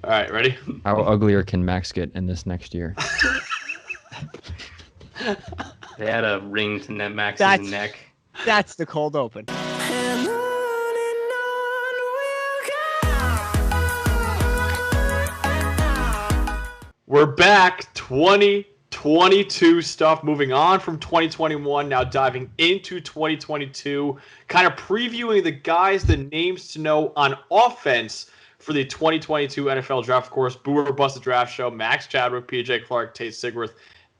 All right, ready? How uglier can Max get in this next year? They had a ring to Max's That's neck. that's the cold open. We're back. 2022 stuff. Moving on from 2021, now diving into 2022. Kind of previewing the guys, the names to know on offense for the 2022 NFL Draft. Of course, Boomer Busted Draft Show. Max Chadwick, PJ Clark, Tate Sigworth,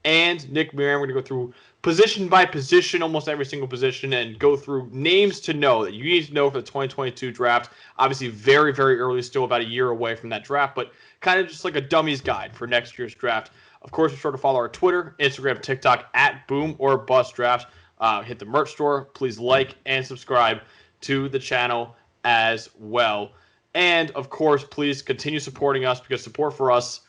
and Nick Merriam. We're going to go through position by position, almost every single position, and go through names to know that you need to know for the 2022 draft. Obviously, very, very early, still about a year away from that draft, but kind of just like a dummy's guide for next year's draft. Of course, be sure to follow our Twitter, Instagram, TikTok at Boom or Bust Draft. Hit the merch store. Please like and subscribe to the channel as well. And, of course, please continue supporting us because support for us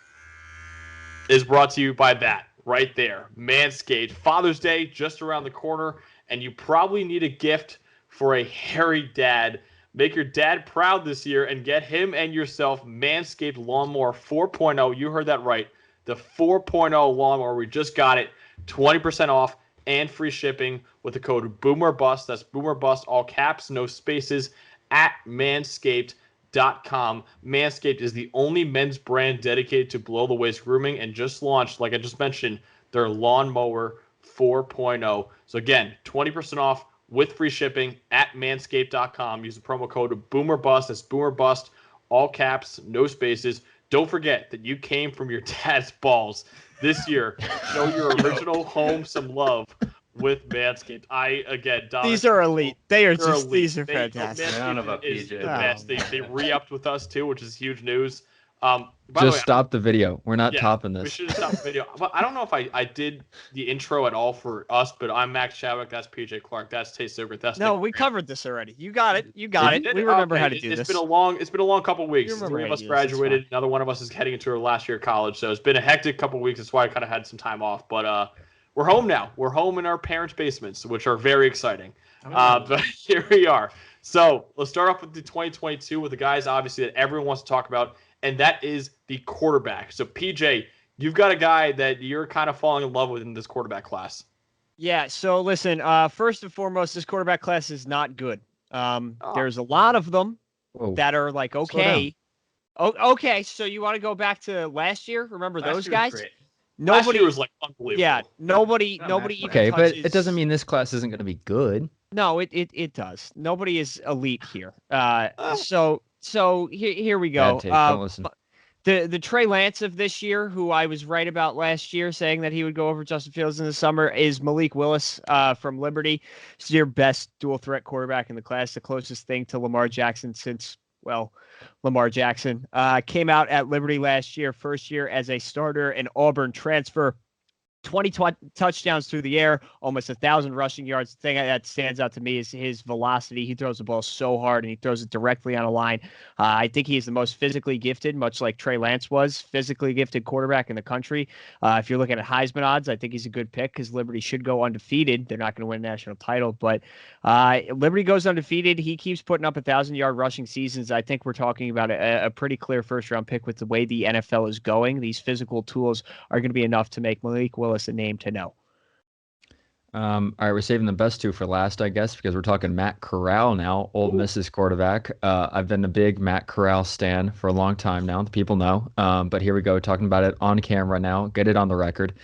is brought to you by that. Right there, Manscaped. Father's Day just around the corner, and you probably need a gift for a hairy dad. Make your dad proud this year and get him and yourself Manscaped Lawnmower 4.0. You heard that right. The 4.0 lawnmower. We just got it. 20% off and free shipping with the code BOOMERBUST. That's BOOMERBUST, all caps, no spaces, at Manscaped.com. Manscaped is the only men's brand dedicated to below-the-waist grooming and just launched, like I just mentioned, their Lawnmower 4.0. So again, 20% off with free shipping at Manscaped.com. Use the promo code BOOMERBUST. That's BOOMERBUST, all caps, no spaces. Don't forget that you came from your dad's balls this year. Show your original home some love with Manscaped. These are elite. They are elite. These are fantastic. Manscaped is the best. They re-upped with us too, which is huge news. Just stop the video. We're not topping this. We should have stopped the video. But I don't know if I did the intro at all for us, but I'm Max Chadwick. That's PJ Clark. That's Tate Sigworth. That's no, we covered this already. You got it. You got it. We remember how to do this. It's been a long couple weeks. 3 of us graduated. Another one of us is heading into our last year of college. So it's been a hectic couple weeks. That's why I kind of had some time off. But we're home now. We're home in our parents' basements, which are very exciting. But here we are. So let's start off with the 2022 with the guys, obviously, that everyone wants to talk about, and that is the quarterback. So, PJ, you've got a guy that you're kind of falling in love with in this quarterback class. Yeah, so listen, first and foremost, this quarterback class is not good. There's a lot of them that are like, okay. Okay, so you want to go back to last year? Remember those guys? Nobody was like unbelievable. Yeah, nobody even okay, touches... but it doesn't mean this class isn't going to be good. No, it does. Nobody is elite here. So here we go. Don't listen. The Trey Lance of this year, who I was right about last year, saying that he would go over Justin Fields in the summer, is Malik Willis from Liberty. He's your best dual threat quarterback in the class, the closest thing to Lamar Jackson since, well, Lamar Jackson came out at Liberty last year, first year as a starter, an Auburn transfer. 20 touchdowns through the air, almost 1,000 rushing yards. The thing that stands out to me is his velocity. He throws the ball so hard, and he throws it directly on a line. I think he is the most physically gifted, much like Trey Lance was, physically gifted quarterback in the country. If you're looking at Heisman odds, I think he's a good pick because Liberty should go undefeated. They're not going to win a national title, but Liberty goes undefeated. He keeps putting up 1,000-yard rushing seasons. I think we're talking about a pretty clear first-round pick with the way the NFL is going. These physical tools are going to be enough to make Malik Willis a name to know. All right, we're saving the best two for last, I guess, because we're talking Matt Corral now, Ole Miss's quarterback. I've been a big Matt Corral stan for a long time now. The people know. But here we go, talking about it on camera now. Get it on the record.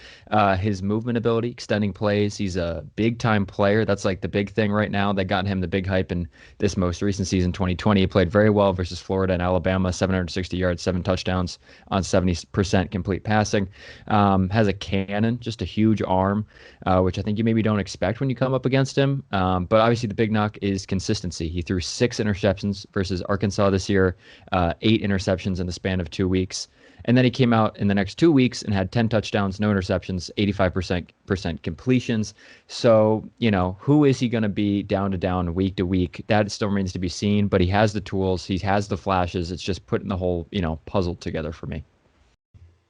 His movement ability, extending plays. He's a big-time player. That's like the big thing right now. That got him the big hype in this most recent season, 2020. He played very well versus Florida and Alabama, 760 yards, 7 touchdowns on 70% complete passing. Has a cannon, just a huge arm, which I think you maybe don't expect when you come up against him. But obviously the big knock is consistency. He threw 6 interceptions versus Arkansas this year, 8 interceptions in the span of 2 weeks. And then he came out in the next 2 weeks and had 10 touchdowns, no interceptions, 85% completions. So, who is he going to be down to down, week to week? That still remains to be seen, but he has the tools. He has the flashes. It's just putting the whole, puzzle together for me.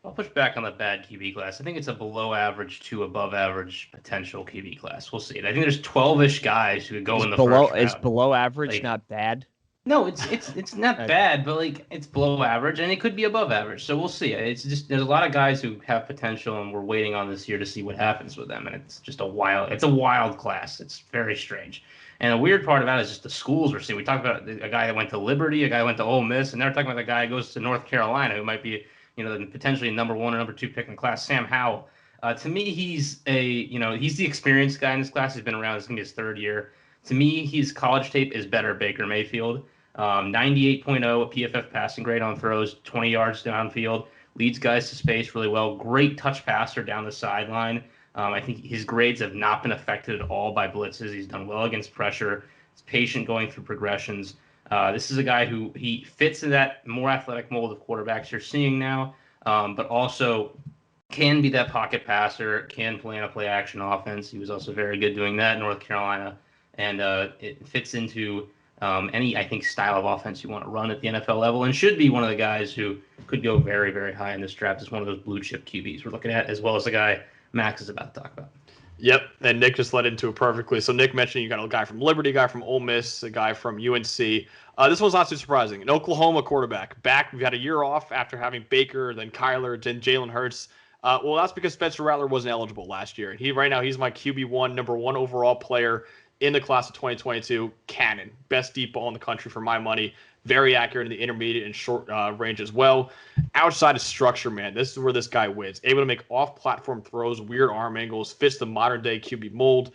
I'll push back on the bad QB class. I think it's a below average to above average potential QB class. We'll see. I think there's 12-ish guys who could go in the first round. Is below average not bad? No, it's not bad, but like it's below average, and it could be above average. So we'll see. It's just there's a lot of guys who have potential, and we're waiting on this year to see what happens with them. And it's just it's a wild class. It's very strange. And the weird part about it is just the schools we're seeing. We talked about a guy that went to Liberty, a guy that went to Ole Miss, and they're talking about the guy who goes to North Carolina, who might be, potentially number 1 or number 2 pick in the class, Sam Howell. To me, he's he's the experienced guy in this class. He's been around. This is gonna be his 3rd year. To me, his college tape is better Baker Mayfield. 98.0 a PFF passing grade on throws, 20 yards downfield, leads guys to space really well. Great touch passer down the sideline. I think his grades have not been affected at all by blitzes. He's done well against pressure. He's patient going through progressions. This is a guy who he fits in that more athletic mold of quarterbacks you're seeing now, but also can be that pocket passer, can play in a play action offense. He was also very good doing that in North Carolina, and it fits into any, I think, style of offense you want to run at the NFL level, and should be one of the guys who could go very, very high in this draft as one of those blue chip QBs we're looking at, as well as the guy Max is about to talk about. Yep, and Nick just led into it perfectly. So Nick mentioned you got a guy from Liberty, a guy from Ole Miss, a guy from UNC. This one's not too surprising. An Oklahoma quarterback. Back, we've had a year off after having Baker, then Kyler, then Jalen Hurts. Well, that's because Spencer Rattler wasn't eligible last year. And right now, he's my QB1, number 1 overall player in the class of 2022. Cannon. Best deep ball in the country for my money. Very accurate in the intermediate and short range as well. Outside of structure, man, this is where this guy wins. Able to make off-platform throws, weird arm angles, fits the modern-day QB mold.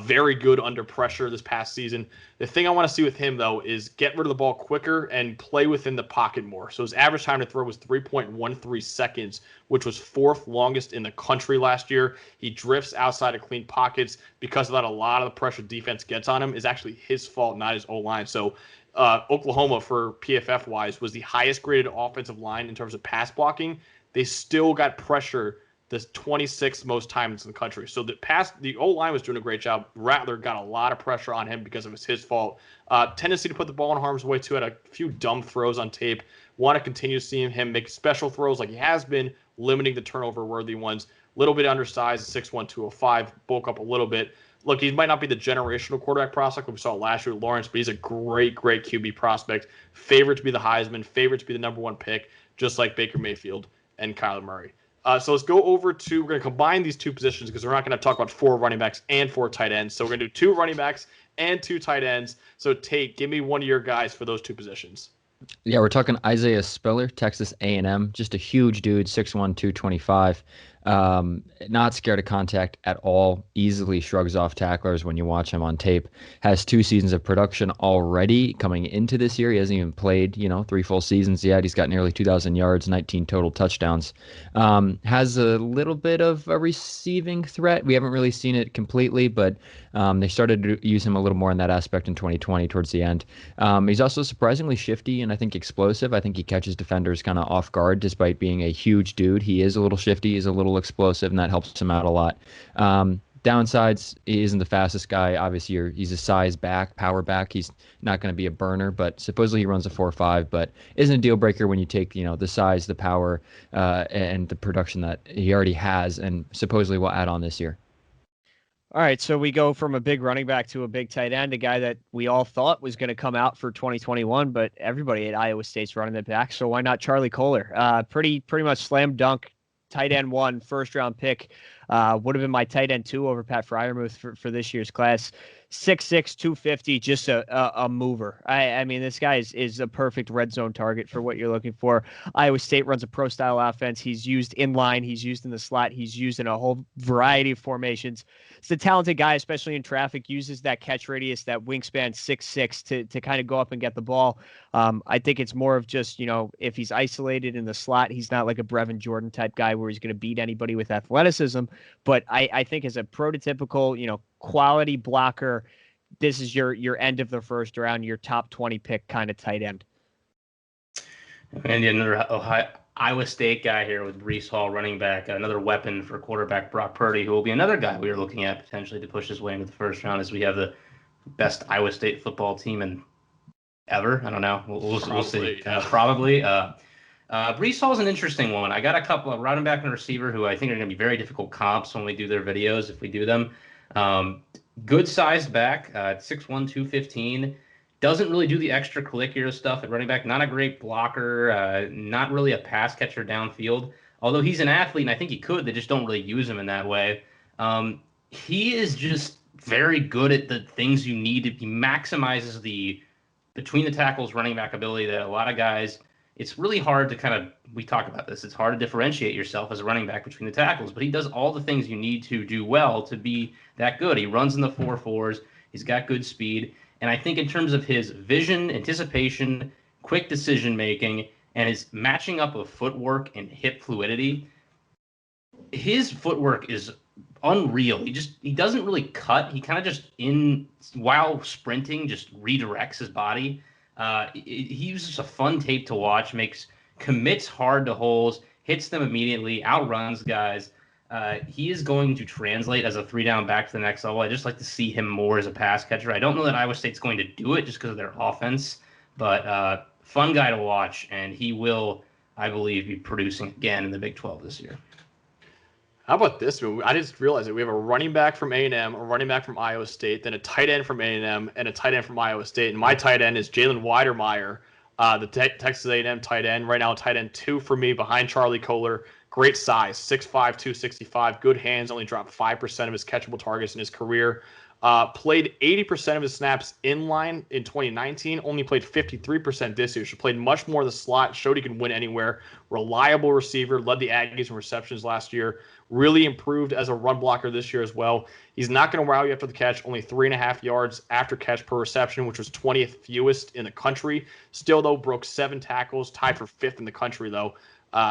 Very good under pressure this past season. The thing I want to see with him, though, is get rid of the ball quicker and play within the pocket more. So his average time to throw was 3.13 seconds, which was 4th longest in the country last year. He drifts outside of clean pockets. Because of that, a lot of the pressure defense gets on him is actually his fault, not his O-line. So Oklahoma, for PFF-wise, was the highest graded offensive line in terms of pass blocking. They still got pressure the 26th most times in the country. So the O-line was doing a great job. Rattler got a lot of pressure on him because it was his fault. Tendency to put the ball in harm's way, too. Had a few dumb throws on tape. Want to continue seeing him make special throws like he has been, limiting the turnover-worthy ones. Little bit undersized, 6'1", 205, bulk up a little bit. Look, he might not be the generational quarterback prospect like we saw last year with Lawrence, but he's a great, great QB prospect. Favorite to be the Heisman, favorite to be the number 1 pick, just like Baker Mayfield and Kyler Murray. So let's go over to, we're going to combine these 2 positions because we're not going to talk about 4 running backs and 4 tight ends. So we're going to do 2 running backs and 2 tight ends. So Tate, give me one of your guys for those 2 positions. Yeah, we're talking Isaiah Spiller, Texas A&M, just a huge dude, 6'1", 225. Not scared of contact at all, easily shrugs off tacklers when you watch him on tape. Has 2 seasons of production already coming into this year. He hasn't even played, 3 full seasons yet. He's got nearly 2,000 yards, 19 total touchdowns. Has a little bit of a receiving threat. We haven't really seen it completely, but they started to use him a little more in that aspect in 2020 towards the end. He's also surprisingly shifty and I think explosive. I think he catches defenders kind of off guard despite being a huge dude. He is a little shifty. He's a little explosive, and that helps him out a lot. Downsides, he isn't the fastest guy. Obviously, he's a size back, power back. He's not going to be a burner, but supposedly he runs a 4.5, but isn't a deal breaker when you take, the size, the power, and the production that he already has and supposedly will add on this year. All right, so we go from a big running back to a big tight end, a guy that we all thought was going to come out for 2021, but everybody at Iowa State's running it back, so why not Charlie Kohler? Pretty much slam dunk, tight end 1, first-round pick. Would have been my tight end 2 over Pat Freiermuth for this year's class. 6'6", 250, just a mover. I mean, this guy is a perfect red zone target for what you're looking for. Iowa State runs a pro-style offense. He's used in line. He's used in the slot. He's used in a whole variety of formations. It's a talented guy, especially in traffic, uses that catch radius, that wingspan 6'6", to kind of go up and get the ball. I think it's more of just, if he's isolated in the slot, he's not like a Brevin Jordan type guy where he's going to beat anybody with athleticism. But I think as a prototypical, quality blocker, this is your end of the first round, your top 20 pick kind of tight end. And another Iowa State guy here with Breece Hall, running back, another weapon for quarterback Brock Purdy, who will be another guy we are looking at potentially to push his way into the first round, as we have the best Iowa State football team in ever. I don't know. We'll see. Probably. Breece Hall is an interesting one. I got a couple of running back and receiver who I think are going to be very difficult comps when we do their videos, if we do them. Good sized back, 6'1", 215. doesn't really do the extracurricular stuff at running back. Not a great blocker, not really a pass catcher downfield. Although he's an athlete, and I think he could, they just don't really use him in that way. He is just very good at the things you need. He maximizes the between the tackles running back ability that a lot of guys, it's really hard to we talk about this, it's hard to differentiate yourself as a running back between the tackles, but he does all the things you need to do well to be that good. He runs in the 4.4s, he's got good speed, and I think in terms of his vision, anticipation, quick decision making, and his matching up of footwork and hip fluidity, his footwork is unreal. He doesn't really cut. He kind of just while sprinting just redirects his body. He's just a fun tape to watch. Commits hard to holes, hits them immediately, outruns guys. He is going to translate as a 3-down back to the next level. I just like to see him more as a pass catcher. I don't know that Iowa State's going to do it just because of their offense, but fun guy to watch, and he will, I believe, be producing again in the Big 12 this year. How about this? I just realized that we have a running back from A&M, a running back from Iowa State, then a tight end from A&M, and a tight end from Iowa State. And my tight end is Jalen Weidermeyer, the Texas A&M tight end. Right now, tight end 2 for me behind Charlie Kohler. Great size, 6'5", 265, good hands, only dropped 5% of his catchable targets in his career. Played 80% of his snaps inline in 2019, only played 53% this year. So played much more in the slot, showed he could win anywhere. Reliable receiver, led the Aggies in receptions last year. Really improved as a run blocker this year as well. He's not going to wow you after the catch, only 3.5 yards after catch per reception, which was 20th fewest in the country. Still, though, broke 7 tackles, tied for 5th in the country, though.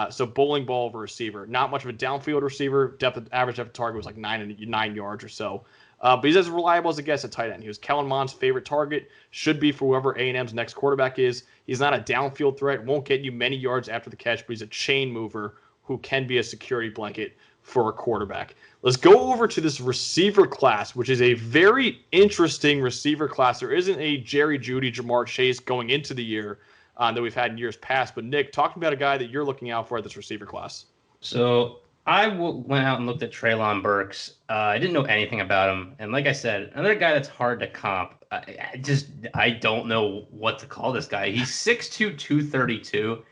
So bowling ball of a receiver. Not much of a downfield receiver. Average depth of target was like 9 yards or so. But he's as reliable as it gets at tight end. He was Kellen Mond's favorite target. Should be for whoever A&M's next quarterback is. He's not a downfield threat. Won't get you many yards after the catch, but he's a chain mover who can be a security blanket for a quarterback. Let's go over to this receiver class, which is a very interesting receiver class. There isn't a Jerry Jeudy, Jamar Chase going into the year that we've had in years past. But Nick, talk about a guy that you're looking out for at this receiver class. So I went out and looked at Treylon Burks. I didn't know anything about him. And like I said, another guy that's hard to comp. I don't know what to call this guy. He's 6'2", 232.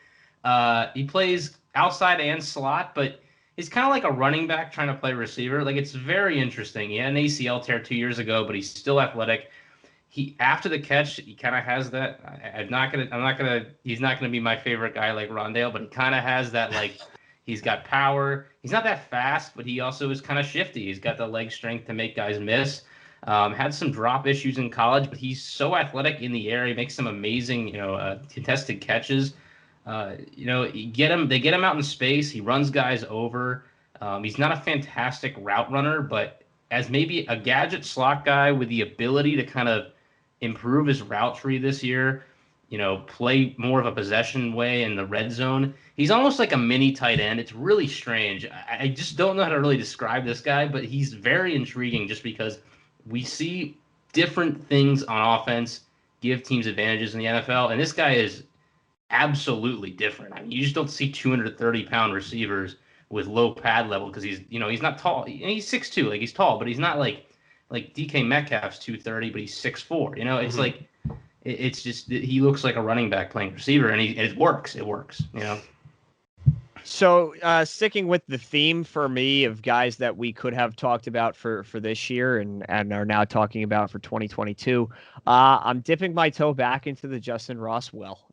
He plays outside and slot, but he's kind of like a running back trying to play receiver. Like, it's very interesting. He had an ACL tear 2 years ago, but he's still athletic. After the catch, he kind of has that. He's not gonna be my favorite guy like Rondale, but he kind of has that, like, he's got power. He's not that fast, but he also is kind of shifty. He's got the leg strength to make guys miss. Had some drop issues in college, but he's so athletic in the air. He makes some amazing, contested catches. They get him out in space. He runs guys over. He's not a fantastic route runner, but as maybe a gadget slot guy with the ability to kind of improve his route tree this year, play more of a possession way in the red zone. He's almost like a mini tight end. It's really strange. I just don't know how to really describe this guy, but he's very intriguing just because we see different things on offense give teams advantages in the NFL, and this guy is absolutely different. I mean, you just don't see 230-pound receivers with low pad level because he's not tall. He's 6'2", like he's tall, but he's not like DK Metcalf's 230, but he's 6'4". It's like it's just he looks like a running back playing receiver, and it works. It works. So sticking with the theme for me of guys that we could have talked about for this year and are now talking about for 2022, I'm dipping my toe back into the Justin Ross well.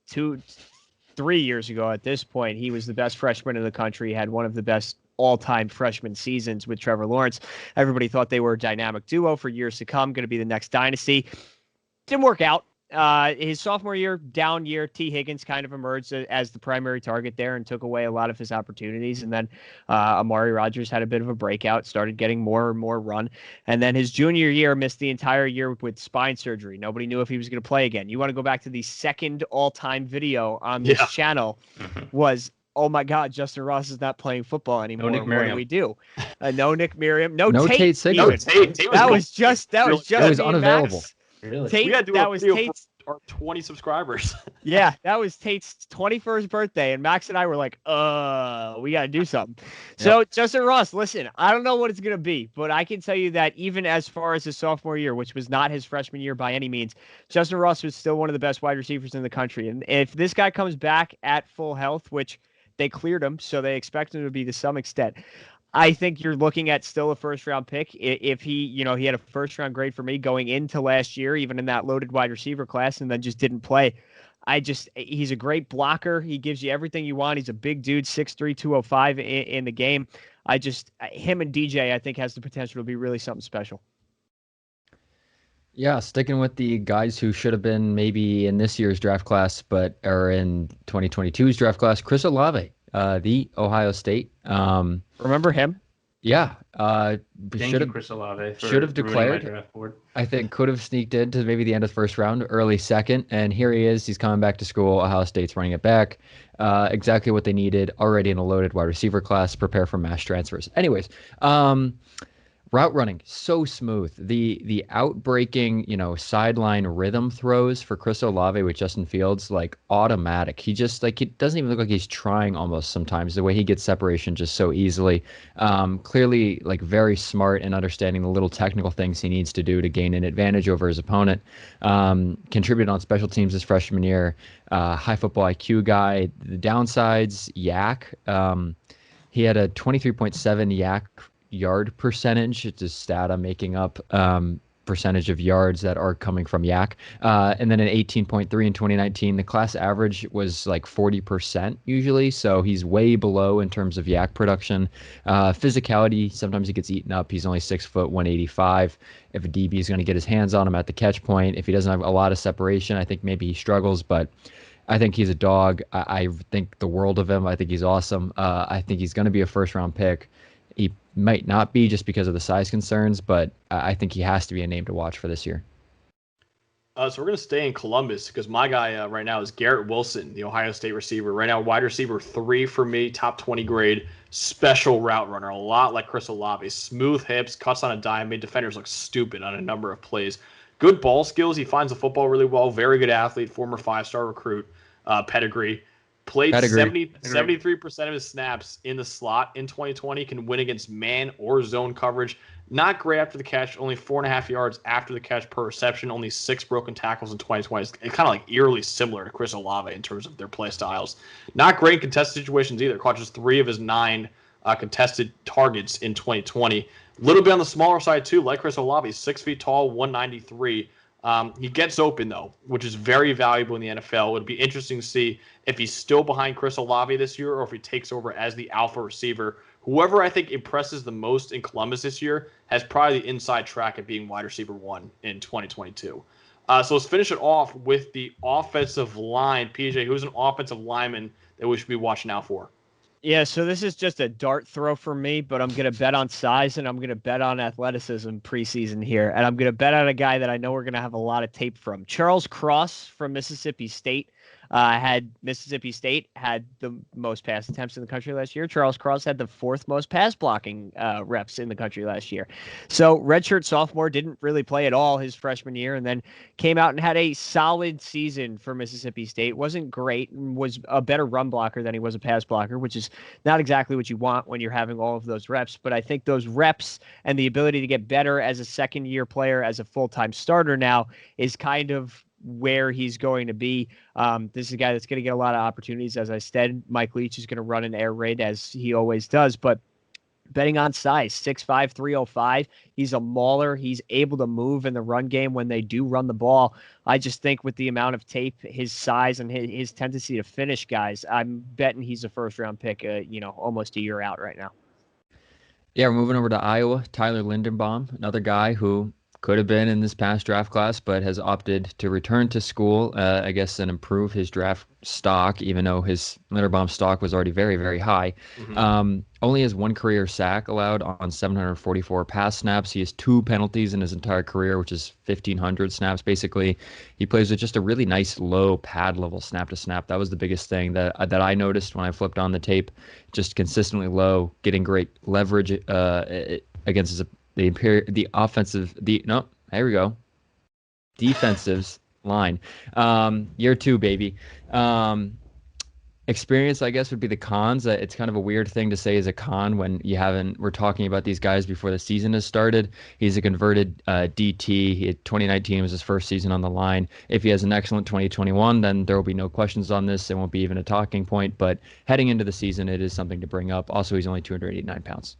3 years ago at this point, he was the best freshman in the country, had one of the best all-time freshman seasons with Trevor Lawrence. Everybody thought they were a dynamic duo for years to come, going to be the next dynasty. Didn't work out. His sophomore year, down year, T. Higgins kind of emerged as the primary target there and took away a lot of his opportunities. And then Amari Rodgers had a bit of a breakout, started getting more and more run. And then his junior year missed the entire year with spine surgery. Nobody knew if he was going to play again. You want to go back to the second all-time video on this channel was, oh my God, Justin Ross is not playing football anymore. No Nick Merriam. What do we do? No Nick Merriam. No Tate Sigworth. That was just unavailable. Really? Tate, that was Tate's our 20 subscribers. Yeah, that was Tate's 21st birthday, and Max and I were like, we got to do something. So, Justin Ross, listen, I don't know what it's going to be, but I can tell you that even as far as his sophomore year, which was not his freshman year by any means, Justin Ross was still one of the best wide receivers in the country. And if this guy comes back at full health, which they cleared him, so they expect him to be to some extent, I think you're looking at still a first-round pick. If he had a first-round grade for me going into last year, even in that loaded wide receiver class, and then just didn't play. He's a great blocker. He gives you everything you want. He's a big dude, 6'3", 205 in the game. Him and DJ, I think, has the potential to be really something special. Yeah, sticking with the guys who should have been maybe in this year's draft class, but are in 2022's draft class, Chris Olave, the Ohio State. Remember him? Yeah. Thank you, Chris Olave, for should have declared. my draft board. I think could have sneaked into maybe the end of the first round, early second, and here he is. He's coming back to school. Ohio State's running it back. Exactly what they needed already in a loaded wide receiver class. Prepare for mass transfers. Anyways, route running so smooth. The outbreaking, sideline rhythm throws for Chris Olave with Justin Fields, like automatic. He just it doesn't even look like he's trying almost sometimes. The way he gets separation just so easily. Clearly like very smart and understanding the little technical things he needs to do to gain an advantage over his opponent. Contributed on special teams his freshman year. High football IQ guy. The downsides, yak. He had a 23.7 yak yard percentage. It's a stat I'm making up, percentage of yards that are coming from yak, and then an 18.3 in 2019. The class average was like 40% usually, so he's way below in terms of yak production. Physicality, sometimes he gets eaten up. He's only 6 foot 185. If a DB is going to get his hands on him at the catch point, if he doesn't have a lot of separation, I think maybe he struggles, but I think he's a dog. I think the world of him. I think he's awesome. I think he's going to be a first round pick. He might not be just because of the size concerns, but I think he has to be a name to watch for this year. So we're going to stay in Columbus because my guy right now is Garrett Wilson, the Ohio State receiver. Right now, wide receiver 3 for me, top 20 grade, special route runner, a lot like Chris Olave. Smooth hips, cuts on a dime, made defenders look stupid on a number of plays. Good ball skills. He finds the football really well. Very good athlete, former 5-star recruit, pedigree. Played 73% of his snaps in the slot in 2020. Can win against man or zone coverage. Not great after the catch. Only 4.5 yards after the catch per reception. Only 6 broken tackles in 2020. It's kind of like eerily similar to Chris Olave in terms of their play styles. Not great in contested situations either. Caught just 3 of his 9 contested targets in 2020. A little bit on the smaller side too, like Chris Olave. 6 feet tall, 193. He gets open, though, which is very valuable in the NFL. It would be interesting to see if he's still behind Chris Olave this year or if he takes over as the alpha receiver. Whoever I think impresses the most in Columbus this year has probably the inside track at being wide receiver 1 in 2022. So let's finish it off with the offensive line. PJ, who's an offensive lineman that we should be watching out for? Yeah, so this is just a dart throw for me, but I'm going to bet on size and I'm going to bet on athleticism preseason here. And I'm going to bet on a guy that I know we're going to have a lot of tape from. Charles Cross from Mississippi State. Mississippi State had the most pass attempts in the country last year. Charles Cross had the 4th most pass blocking reps in the country last year. So redshirt sophomore, didn't really play at all his freshman year, and then came out and had a solid season for Mississippi State. Wasn't great, was a better run blocker than he was a pass blocker, which is not exactly what you want when you're having all of those reps. But I think those reps and the ability to get better as a second-year player, as a full-time starter now, is kind of where he's going to be. This is a guy that's going to get a lot of opportunities. As I said, Mike Leach is going to run an air raid as he always does, but betting on size, 6'5", 305. He's a mauler. He's able to move in the run game when they do run the ball. I just think with the amount of tape, his size, and his tendency to finish guys, I'm betting he's a first-round pick, almost a year out right now. Yeah, we're moving over to Iowa. Tyler Linderbaum, another guy who could have been in this past draft class, but has opted to return to school, I guess, and improve his draft stock, even though his Linderbaum stock was already very, very high. Mm-hmm. Only has 1 career sack allowed on 744 pass snaps. He has 2 penalties in his entire career, which is 1,500 snaps, basically. He plays with just a really nice low pad level snap to snap. That was the biggest thing that I noticed when I flipped on the tape. Just consistently low, getting great leverage against the offensive, defensives line. Year 2, baby. Experience, I guess, would be the cons. It's kind of a weird thing to say is a con when we're talking about these guys before the season has started. He's a converted DT. 2019 was his first season on the line. If he has an excellent 2021, then there will be no questions on this. It won't be even a talking point. But heading into the season, it is something to bring up. Also, he's only 289 pounds.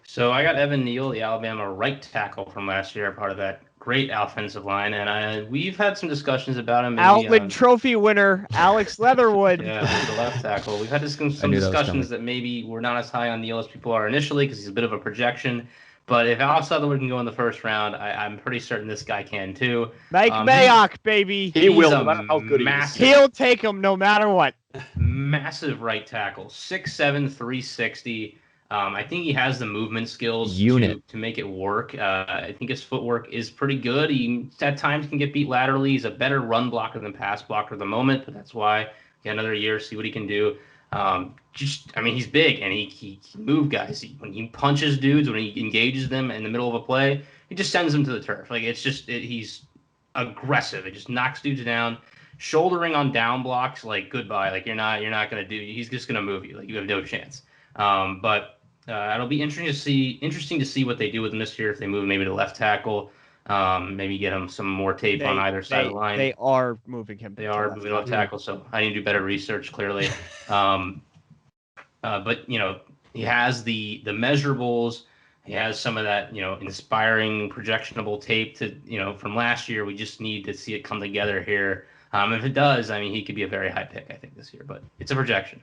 So I got Evan Neal, the Alabama right tackle from last year, part of that great offensive line, and we've had some discussions about him. Outland Trophy winner Alex Leatherwood. Yeah, the left tackle. We've had some discussions that maybe we're not as high on Neal as people are initially because he's a bit of a projection. But if Alex Leatherwood can go in the first round, I'm pretty certain this guy can too. Mike Mayock, baby. He will, no matter how good he is. He'll take him no matter what. Massive right tackle, 6'7", 360. I think he has the movement skills to make it work. I think his footwork is pretty good. He at times can get beat laterally. He's a better run blocker than pass blocker at the moment, but that's why he had another year, see what he can do. He's big and he can move guys. When he punches dudes, when he engages them in the middle of a play, he just sends them to the turf. Like he's aggressive. It just knocks dudes down. Shouldering on down blocks, like goodbye. Like you're not gonna do. He's just gonna move you. Like you have no chance. But it'll be interesting to see what they do with him this year. If they move maybe to left tackle, maybe get him some more tape on either side of the line. They are moving him. They are moving left tackle, so I need to do better research. Clearly, but he has the measurables. He has some of that inspiring projectionable tape from last year. We just need to see it come together here. If it does, he could be a very high pick, I think, this year. But it's a projection.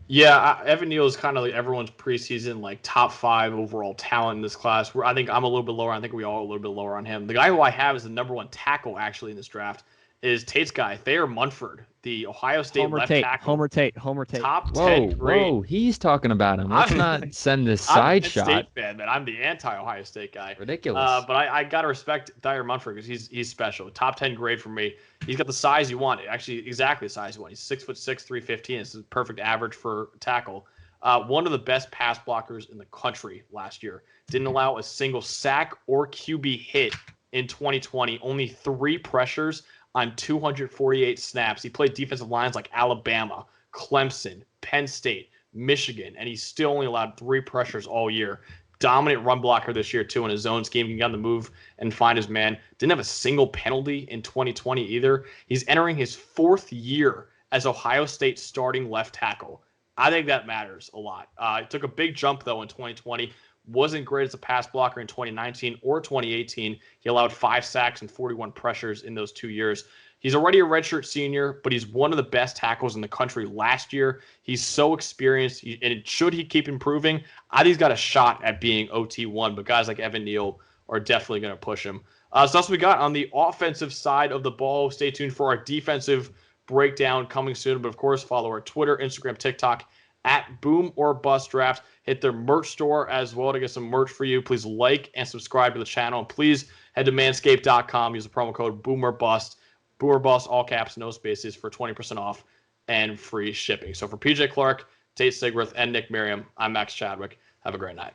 Yeah, Evan Neal is kind of like everyone's preseason top 5 overall talent in this class. I think I'm a little bit lower. I think we all are a little bit lower on him. The guy who I have as the number 1 tackle actually in this draft is Tate's guy, Thayer Munford, the Ohio State left tackle. Homer Tate. Top 10 grade. Whoa, he's talking about him. Let's not send this side shot. I'm a State fan, man. I'm the anti-Ohio State guy. Ridiculous. But I got to respect Thayer Munford because he's special. Top 10 grade for me. He's got the size you want. Actually, exactly the size you want. He's 6'6", 315. It's a perfect average for tackle. One of the best pass blockers in the country last year. Didn't allow a single sack or QB hit in 2020. Only 3 pressures on 248 snaps. He played defensive lines like Alabama, Clemson, Penn State, Michigan, and he still only allowed 3 pressures all year. Dominant run blocker this year, too, in his zone scheme. He can get on the move and find his man. Didn't have a single penalty in 2020 either. He's entering his 4th year as Ohio State starting left tackle. I think that matters a lot. It took a big jump, though, in 2020. Wasn't great as a pass blocker in 2019 or 2018. He allowed 5 sacks and 41 pressures in those 2 years. He's already a redshirt senior, but he's one of the best tackles in the country last year. He's so experienced, and should he keep improving, I think he's got a shot at being OT1, but guys like Evan Neal are definitely going to push him. So that's what we got on the offensive side of the ball. Stay tuned for our defensive breakdown coming soon, but of course, follow our Twitter, Instagram, TikTok, at Boom or Bust Draft. Hit their merch store as well to get some merch for you. Please like and subscribe to the channel. And please head to manscaped.com. Use the promo code BoomerBust. BoomerBust, all caps, no spaces, for 20% off and free shipping. So for PJ Clark, Tate Sigworth, and Nick Merriam, I'm Max Chadwick. Have a great night.